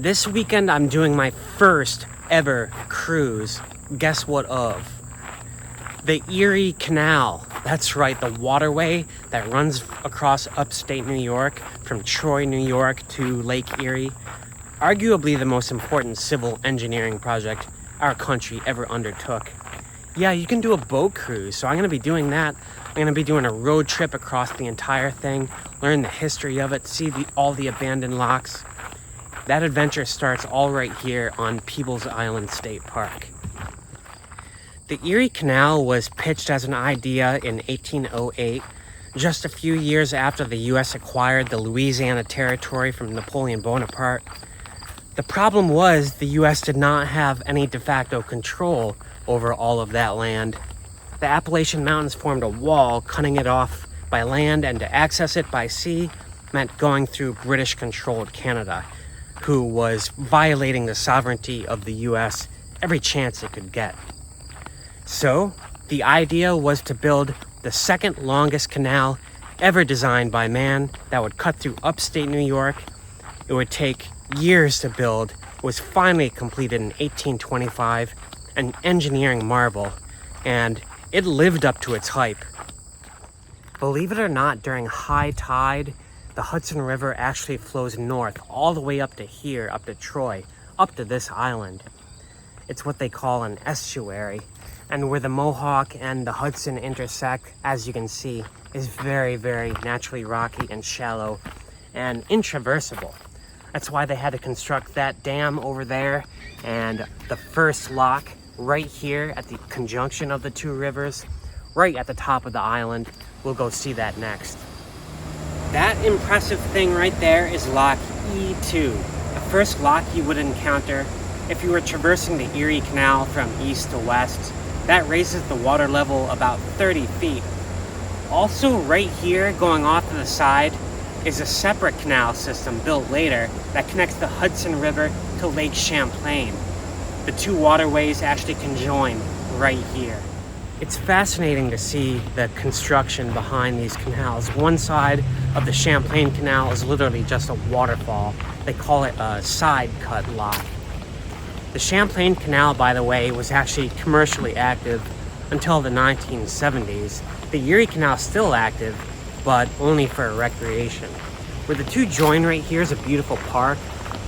This weekend I'm doing my first ever cruise. Guess what of? The Eerie Canal. That's right, the waterway that runs across upstate New York from Troy, New York to Lake Erie. Arguably the most important civil engineering project our country ever undertook. Yeah, you can do a boat cruise, so I'm going to be doing that. I'm going to be doing a road trip across the entire thing, learn the history of it, see all the abandoned locks. That adventure starts all right here on Peebles Island State Park. The Erie Canal was pitched as an idea in 1808, just a few years after the U.S. acquired the Louisiana Territory from Napoleon Bonaparte. The problem was the U.S. did not have any de facto control over all of that land. The Appalachian Mountains formed a wall, cutting it off by land, and to access it by sea meant going through British-controlled Canada, who was violating the sovereignty of the U.S. every chance it could get. So, the idea was to build the second longest canal ever designed by man that would cut through upstate New York. It would take years to build. It was finally completed in 1825, an engineering marvel, and it lived up to its hype. Believe it or not, during high tide, the Hudson River actually flows north all the way up to here, up to Troy, up to this island. It's what they call an estuary, and where the Mohawk and the Hudson intersect, as you can see, is very, very naturally rocky and shallow and intraversable. That's why they had to construct that dam over there and the first lock right here at the conjunction of the two rivers, right at the top of the island. We'll go see that next. That impressive thing right there is Lock E2, the first lock you would encounter if you were traversing the Erie Canal from east to west. That raises the water level about 30 feet. Also right here, going off to the side, is a separate canal system built later that connects the Hudson River to Lake Champlain. The two waterways actually conjoin right here. It's fascinating to see the construction behind these canals. One side of the Champlain Canal is literally just a waterfall. They call it a side cut lock. The Champlain Canal, by the way, was actually commercially active until the 1970s. The Erie Canal is still active, but only for recreation. Where the two join right here is a beautiful park.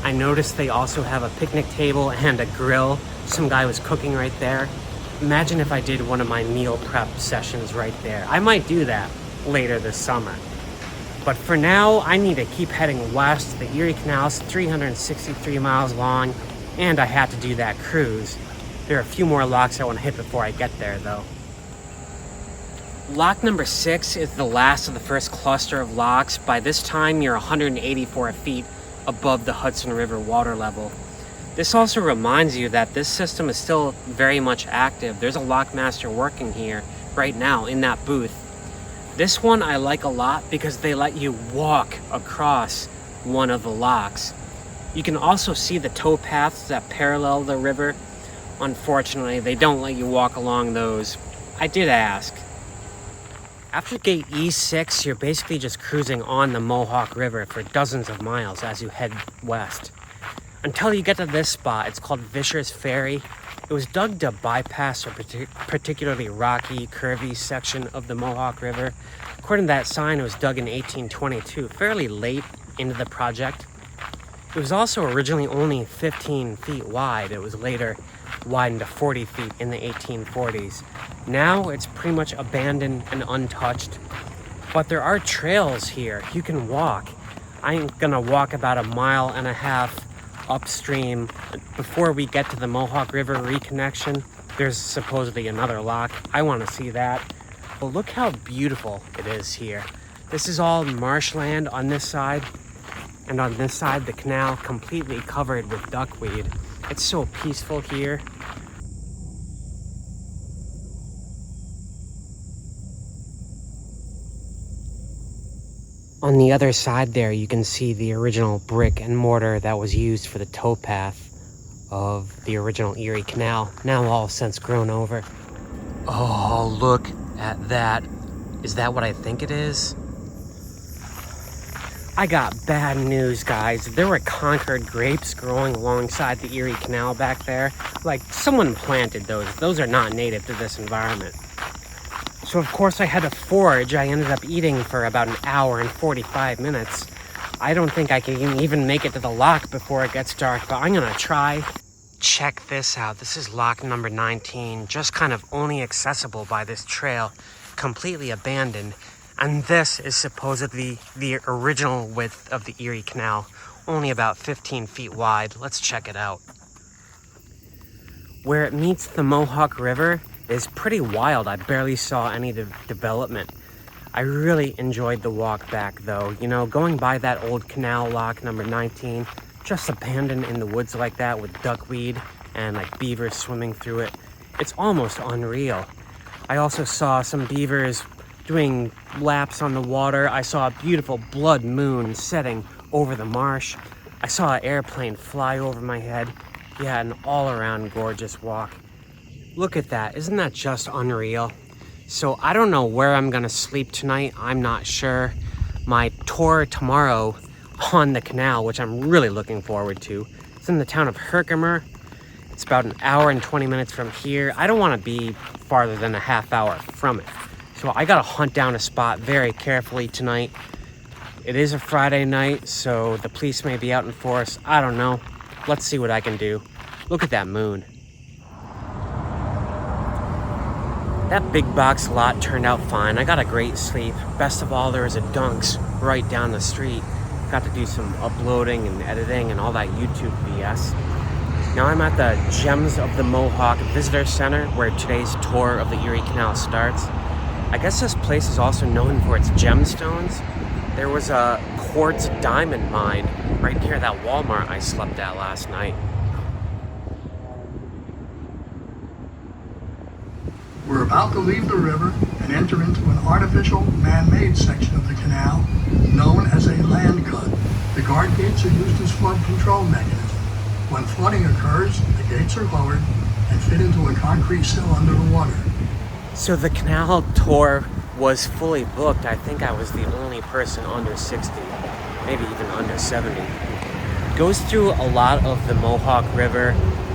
I noticed they also have a picnic table and a grill. Some guy was cooking right there. Imagine if I did one of my meal prep sessions right there. I might do that later this summer. But for now, I need to keep heading west. The Erie Canal is 363 miles long, and I had to do that cruise. There are a few more locks I want to hit before I get there, though. Lock number 6 is the last of the first cluster of locks. By this time, you're 184 feet above the Hudson River water level. This also reminds you that this system is still very much active. There's a lockmaster working here right now in that booth. This one I like a lot because they let you walk across one of the locks. You can also see the towpaths that parallel the river. Unfortunately, they don't let you walk along those. I did ask. After gate E6, you're basically just cruising on the Mohawk River for dozens of miles as you head west. Until you get to this spot. It's called Vischer's Ferry. It was dug to bypass a particularly rocky, curvy section of the Mohawk River. According to that sign, it was dug in 1822, fairly late into the project. It was also originally only 15 feet wide. It was later widened to 40 feet in the 1840s. Now it's pretty much abandoned and untouched, but there are trails here. You can walk. I'm gonna walk about 1.5 miles upstream before we get to the Mohawk River reconnection. There's supposedly another lock. I want to see that. But look how beautiful it is here. This is all marshland on this side, and on this side the canal completely covered with duckweed. It's so peaceful here. On the other side there, you can see the original brick and mortar that was used for the towpath of the original Erie Canal, now all since grown over. Oh, look at that. Is that what I think it is? I got bad news, guys. There were Concord grapes growing alongside the Erie Canal back there. Like, someone planted those. Those are not native to this environment. So, of course, I had to forage. I ended up eating for about an hour and 45 minutes. I don't think I can even make it to the lock before it gets dark, but I'm gonna try. Check this out. This is lock number 19, just kind of only accessible by this trail, completely abandoned. And this is supposedly the original width of the Erie Canal, only about 15 feet wide. Let's check it out. Where it meets the Mohawk River is pretty wild. I barely saw any development. I really enjoyed the walk back though. You know, going by that old canal lock number 19, just abandoned in the woods like that with duckweed and like beavers swimming through it. It's almost unreal. I also saw some beavers doing laps on the water. I saw a beautiful blood moon setting over the marsh. I saw an airplane fly over my head. Yeah, an all-around gorgeous walk. Look at that. Isn't that just unreal? So I don't know where I'm gonna sleep tonight. I'm not sure. My tour tomorrow on the canal, which I'm really looking forward to, it's in the town of Herkimer. It's about an hour and 20 minutes from here. I don't want to be farther than a half hour from it. So I gotta hunt down a spot very carefully tonight. It is a Friday night, so the police may be out in force. I don't know. Let's see what I can do. Look at that moon. That big box lot turned out fine. I got a great sleep. Best of all, there was a Dunks right down the street. Got to do some uploading and editing and all that YouTube BS. Now I'm at the Gems of the Mohawk Visitor Center, where today's tour of the Erie Canal starts. I guess this place is also known for its gemstones. There was a quartz diamond mine right near that Walmart I slept at last night. We're about to leave the river and enter into an artificial, man-made section of the canal known as a land cut. The guard gates are used as flood control mechanisms. When flooding occurs, the gates are lowered and fit into a concrete sill under the water. So the canal tour was fully booked. I think I was the only person under 60, maybe even under 70. It goes through a lot of the Mohawk River,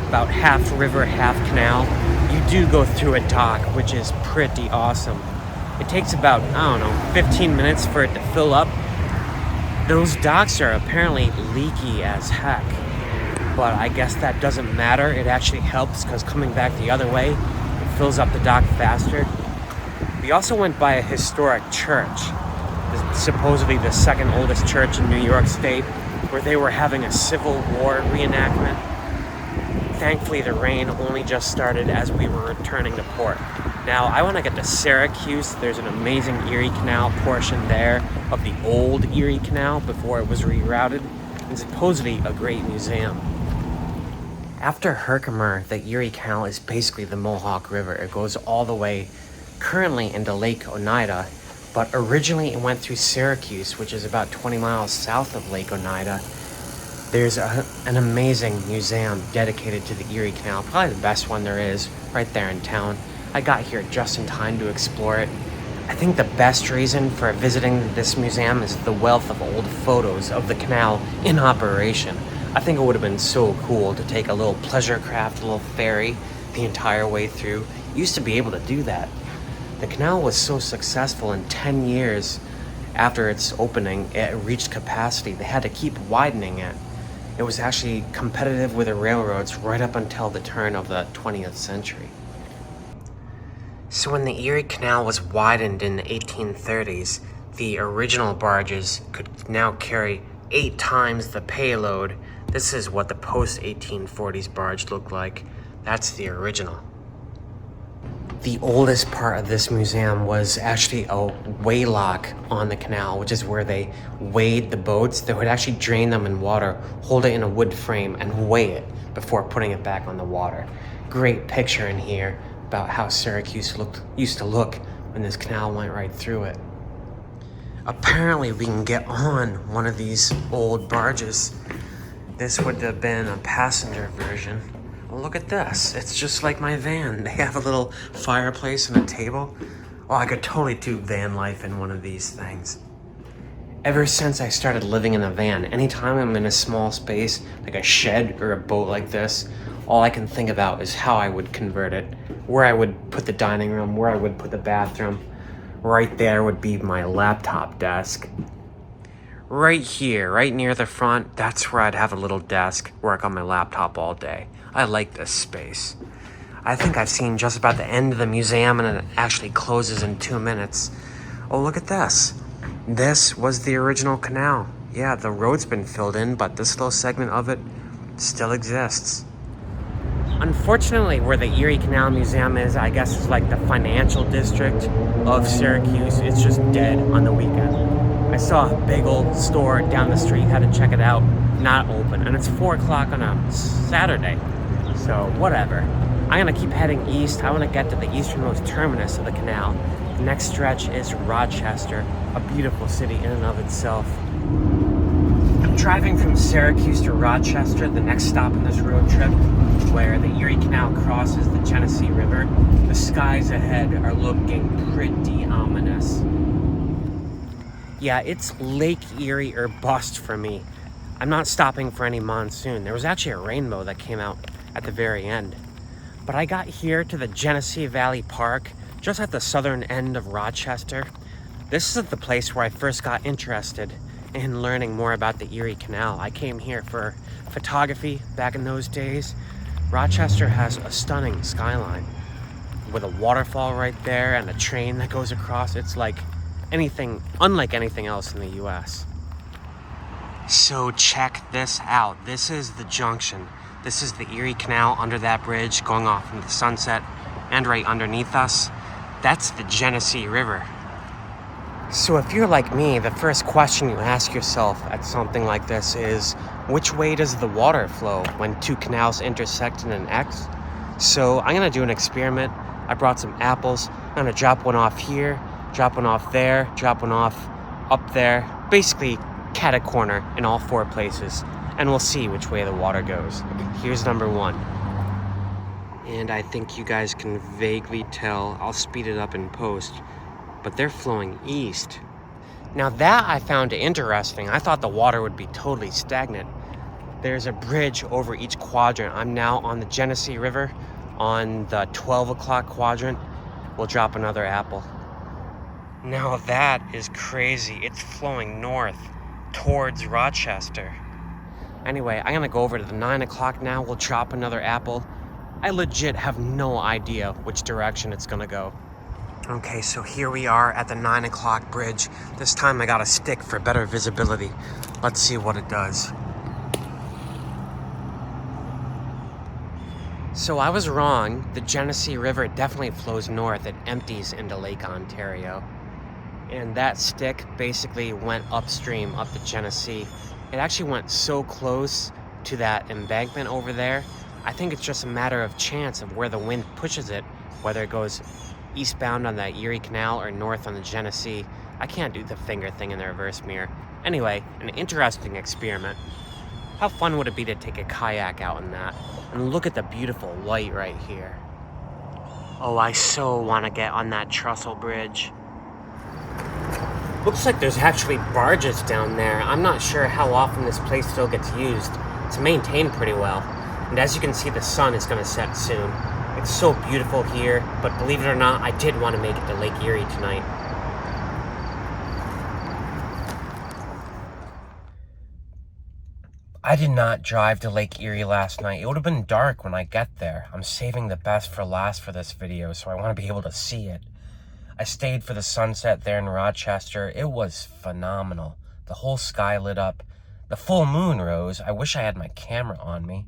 about half river, half canal. You do go through a dock, which is pretty awesome. It takes about, 15 minutes for it to fill up. Those docks are apparently leaky as heck, but I guess that doesn't matter. It actually helps because coming back the other way, fills up the dock faster. We also went by a historic church, supposedly the second oldest church in New York State, where they were having a Civil War reenactment. Thankfully, the rain only just started as we were returning to port. Now, I want to get to Syracuse. There's an amazing Erie Canal portion there of the old Erie Canal before it was rerouted, and supposedly a great museum. After Herkimer, the Eerie Canal is basically the Mohawk River. It goes all the way currently into Lake Oneida, but originally it went through Syracuse, which is about 20 miles south of Lake Oneida. There's an amazing museum dedicated to the Eerie Canal, probably the best one there is, right there in town. I got here just in time to explore it. I think the best reason for visiting this museum is the wealth of old photos of the canal in operation. I think it would have been so cool to take a little pleasure craft, a little ferry the entire way through. Used to be able to do that. The canal was so successful in 10 years after its opening, it reached capacity. They had to keep widening it. It was actually competitive with the railroads right up until the turn of the 20th century. So when the Erie Canal was widened in the 1830s, the original barges could now carry 8 times the payload. This is what the post-1840s barge looked like. That's the original. The oldest part of this museum was actually a waylock on the canal, which is where they weighed the boats. They would actually drain them in water, hold it in a wood frame, and weigh it before putting it back on the water. Great picture in here about how Syracuse used to look when this canal went right through it. Apparently we can get on one of these old barges. This would have been a passenger version. Well, look at this. It's just like my van. They have a little fireplace and a table. Oh, I could totally do van life in one of these things. Ever since I started living in a van, anytime I'm in a small space, like a shed or a boat like this, all I can think about is how I would convert it. Where I would put the dining room, where I would put the bathroom. Right there would be my laptop desk. Right here, right near the front, that's where I'd have a little desk, work on my laptop all day. I like this space. I think I've seen just about the end of the museum and it actually closes in 2 minutes. Oh, look at this. This was the original canal. Yeah, the road's been filled in, but this little segment of it still exists. Unfortunately, where the Erie Canal Museum is, I guess is like the financial district of Syracuse. It's just dead on the weekend. I saw a big old store down the street, had to check it out, not open. And it's 4 o'clock on a Saturday. So, whatever. I'm gonna keep heading east. I wanna get to the easternmost terminus of the canal. The next stretch is Rochester, a beautiful city in and of itself. I'm driving from Syracuse to Rochester, the next stop in this road trip, where the Eerie Canal crosses the Genesee River. The skies ahead are looking pretty ominous. Yeah, it's Lake Erie or bust for me. I'm not stopping for any monsoon. There was actually a rainbow that came out at the very end. But I got here to the Genesee Valley Park, just at the southern end of Rochester. This is the place where I first got interested in learning more about the Erie Canal. I came here for photography back in those days. Rochester has a stunning skyline with a waterfall right there and a train that goes across. It's like anything, unlike anything else in the US. So check this out. This is the Junction. This is the Erie Canal under that bridge going off into the sunset, and right underneath us, that's the Genesee River. So if you're like me, the first question you ask yourself at something like this is, which way does the water flow when two canals intersect in an X? So I'm gonna do an experiment. I brought some apples. I'm gonna drop one off here, drop one off there, drop one off up there. Basically, cat a corner in all 4 places, and we'll see which way the water goes. Here's number 1. And I think you guys can vaguely tell. I'll speed it up in post, but they're flowing east. Now that I found interesting. I thought the water would be totally stagnant. There's a bridge over each quadrant. I'm now on the Genesee River on the 12 o'clock quadrant. We'll drop another apple. Now that is crazy. It's flowing north towards Rochester. Anyway, I'm gonna go over to the 9 o'clock now. We'll drop another apple. I legit have no idea which direction it's gonna go. Okay, so here we are at the 9 o'clock bridge. This time I got a stick for better visibility. Let's see what it does. So I was wrong. The Genesee River definitely flows north. It empties into Lake Ontario. And that stick basically went upstream up the Genesee. It actually went so close to that embankment over there. I think it's just a matter of chance of where the wind pushes it, whether it goes eastbound on the Erie Canal or north on the Genesee. I can't do the finger thing in the reverse mirror. Anyway, an interesting experiment. How fun would it be to take a kayak out in that? And look at the beautiful light right here. Oh, I so want to get on that trestle bridge. Looks like there's actually barges down there. I'm not sure how often this place still gets used. It's maintained pretty well. And as you can see, the sun is going to set soon. It's so beautiful here, but believe it or not, I did want to make it to Lake Erie tonight. I did not drive to Lake Erie last night. It would have been dark when I get there. I'm saving the best for last for this video, so I want to be able to see it. I stayed for the sunset there in Rochester. It was phenomenal. The whole sky lit up. The full moon rose. I wish I had my camera on me.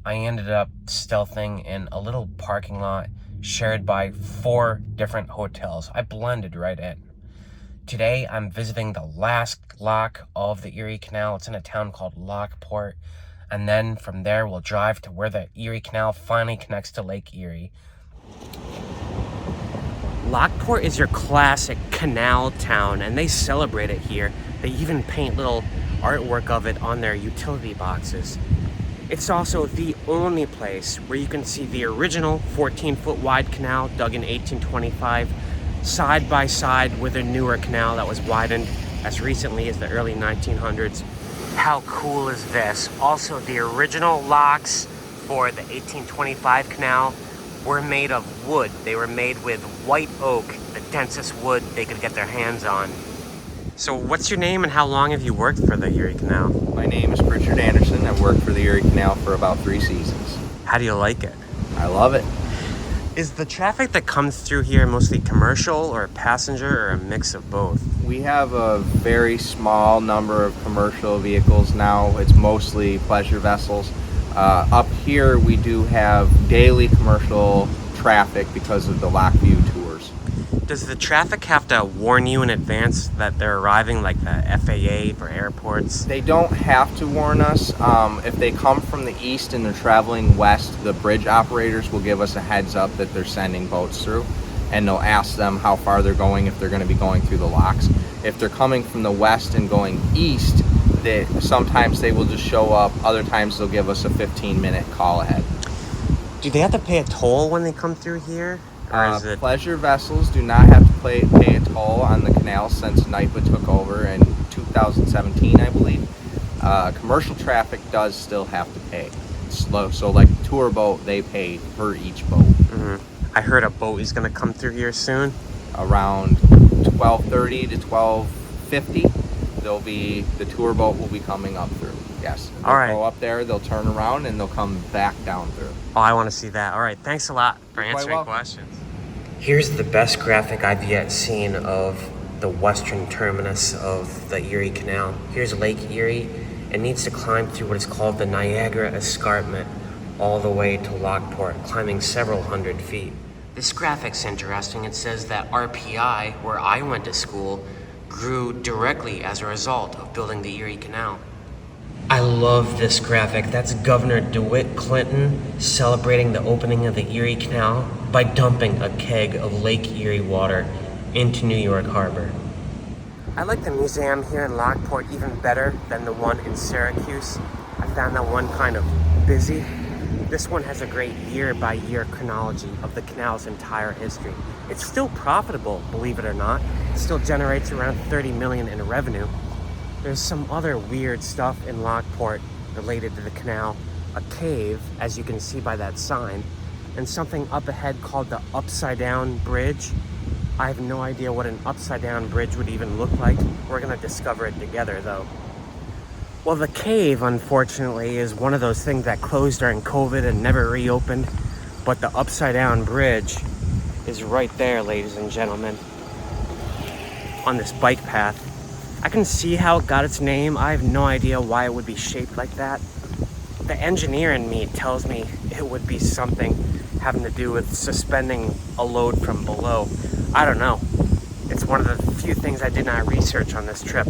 I ended up stealthing in a little parking lot shared by 4 different hotels. I blended right in. Today, I'm visiting the last lock of the Erie Canal. It's in a town called LockPort. And then from there, we'll drive to where the Erie Canal finally connects to Lake Erie. LockPort is your classic canal town, and they celebrate it here. They even paint little artwork of it on their utility boxes. It's also the only place where you can see the original 14-foot wide canal dug in 1825 side by side with a newer canal that was widened as recently as the early 1900s. How cool is this? Also, the original locks for the 1825 canal were made of wood. They were made with white oak, the densest wood they could get their hands on. So what's your name and how long have you worked for the Erie Canal? My name is Richard Anderson. I've worked for the Erie Canal for about 3 seasons. How do you like it? I love it. Is the traffic that comes through here mostly commercial or passenger or a mix of both? We have a very small number of commercial vehicles now. It's mostly pleasure vessels. Up here we do have daily commercial traffic because of the Lock View tours. Does the traffic have to warn you in advance that they're arriving, like the FAA for airports? They don't have to warn us. If they come from the east and they're traveling west, the bridge operators will give us a heads up that they're sending boats through, and they'll ask them how far they're going, if they're going to be going through the locks. If they're coming from the west and going east, sometimes they will just show up. Other times they'll give us a 15-minute call ahead. Do they have to pay a toll when they come through here? Or is it... Pleasure vessels do not have to pay a toll on the canal since NYPA took over in 2017, I believe. Commercial traffic does still have to pay. So like the tour boat, they pay for each boat. I heard a boat is going to come through here soon. Around 12:30 to 12:50, the tour boat will be coming up through. Yes. All right. They'll go up there, they'll turn around, and they'll come back down through. Oh, I want to see that. All right, thanks a lot for answering questions. Here's the best graphic I've yet seen of the western terminus of the Erie Canal. Here's Lake Erie. It needs to climb through what is called the Niagara Escarpment all the way to LockPort, climbing several hundred feet. This graphic's interesting. It says that RPI, where I went to school, grew directly as a result of building the Erie Canal. I love this graphic. That's Governor DeWitt Clinton celebrating the opening of the Erie Canal by dumping a keg of Lake Erie water into New York Harbor. I like the museum here in LockPort even better than the one in Syracuse. I found that one kind of busy. This one has a great year-by-year chronology of the canal's entire history. It's still profitable, believe it or not. It still generates around $30 million in revenue. There's some other weird stuff in LockPort related to the canal. A cave, as you can see by that sign, and something up ahead called the Upside Down Bridge. I have no idea what an upside down bridge would even look like. We're gonna discover it together though. Well, the cave, unfortunately, is one of those things that closed during COVID and never reopened. But the Upside Down Bridge is right there, ladies and gentlemen, on this bike path. I can see how it got its name. I have no idea why it would be shaped like that. The engineer in me tells me it would be something having to do with suspending a load from below. I don't know. It's one of the few things I did not research on this trip.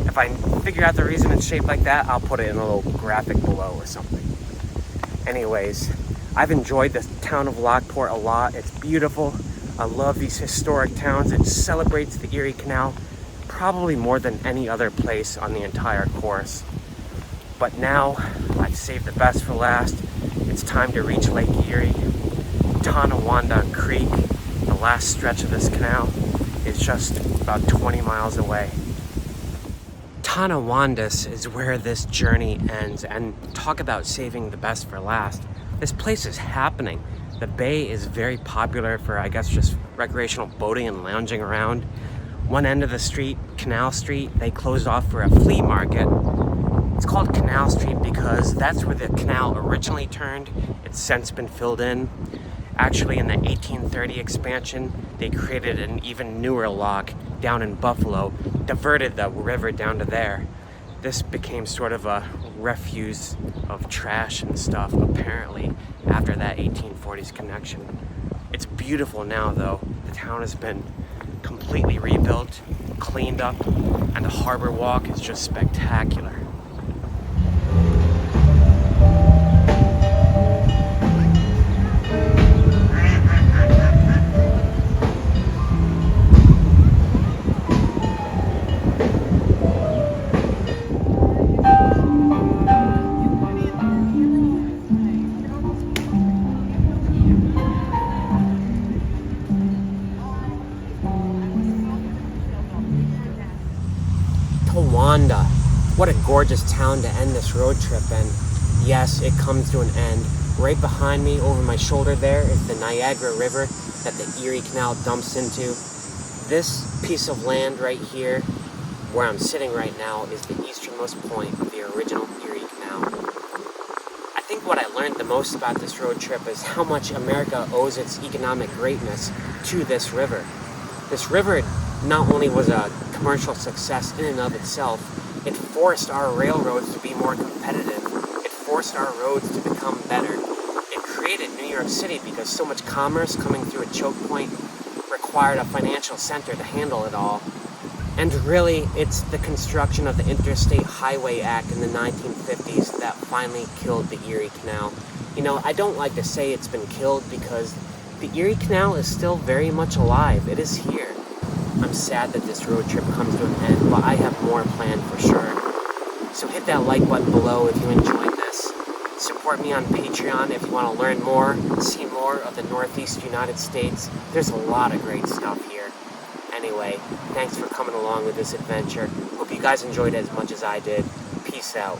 If I figure out the reason it's shaped like that, I'll put it in a little graphic below or something. Anyways, I've enjoyed the town of LockPort a lot. It's beautiful. I love these historic towns. It celebrates the Erie Canal probably more than any other place on the entire course. But now, I've saved the best for last. It's time to reach Lake Erie. Tonawanda Creek, the last stretch of this canal, is just about 20 miles away. Tonawanda is where this journey ends, and talk about saving the best for last. This place is happening. The bay is very popular for, I guess, just recreational boating and lounging around. One end of the street, Canal Street, they closed off for a flea market. It's called Canal Street because that's where the canal originally turned. It's since been filled in. Actually, in the 1830 expansion, they created an even newer lock down in Buffalo, diverted the river down to there. This became sort of a refuse of trash and stuff, apparently, after that 1840s connection. It's beautiful now, though. The town has been completely rebuilt, cleaned up, and the harbor walk is just spectacular. What a gorgeous town to end this road trip in. Yes, it comes to an end. Right behind me, over my shoulder there, is the Niagara River that the Erie Canal dumps into. This piece of land right here, where I'm sitting right now, is the easternmost point of the original Erie Canal. I think what I learned the most about this road trip is how much America owes its economic greatness to this river. This river not only was a commercial success in and of itself, it forced our railroads to be more competitive. It forced our roads to become better. It created New York City because so much commerce coming through a choke point required a financial center to handle it all. And really, it's the construction of the Interstate Highway Act in the 1950s that finally killed the Erie Canal. You know, I don't like to say it's been killed because the Erie Canal is still very much alive. It is here. I'm sad that this road trip comes to an end, but I have more planned for sure. So hit that like button below if you enjoyed this. Support me on Patreon if you want to learn more, see more of the Northeast United States. There's a lot of great stuff here. Anyway, thanks for coming along with this adventure. Hope you guys enjoyed it as much as I did. Peace out.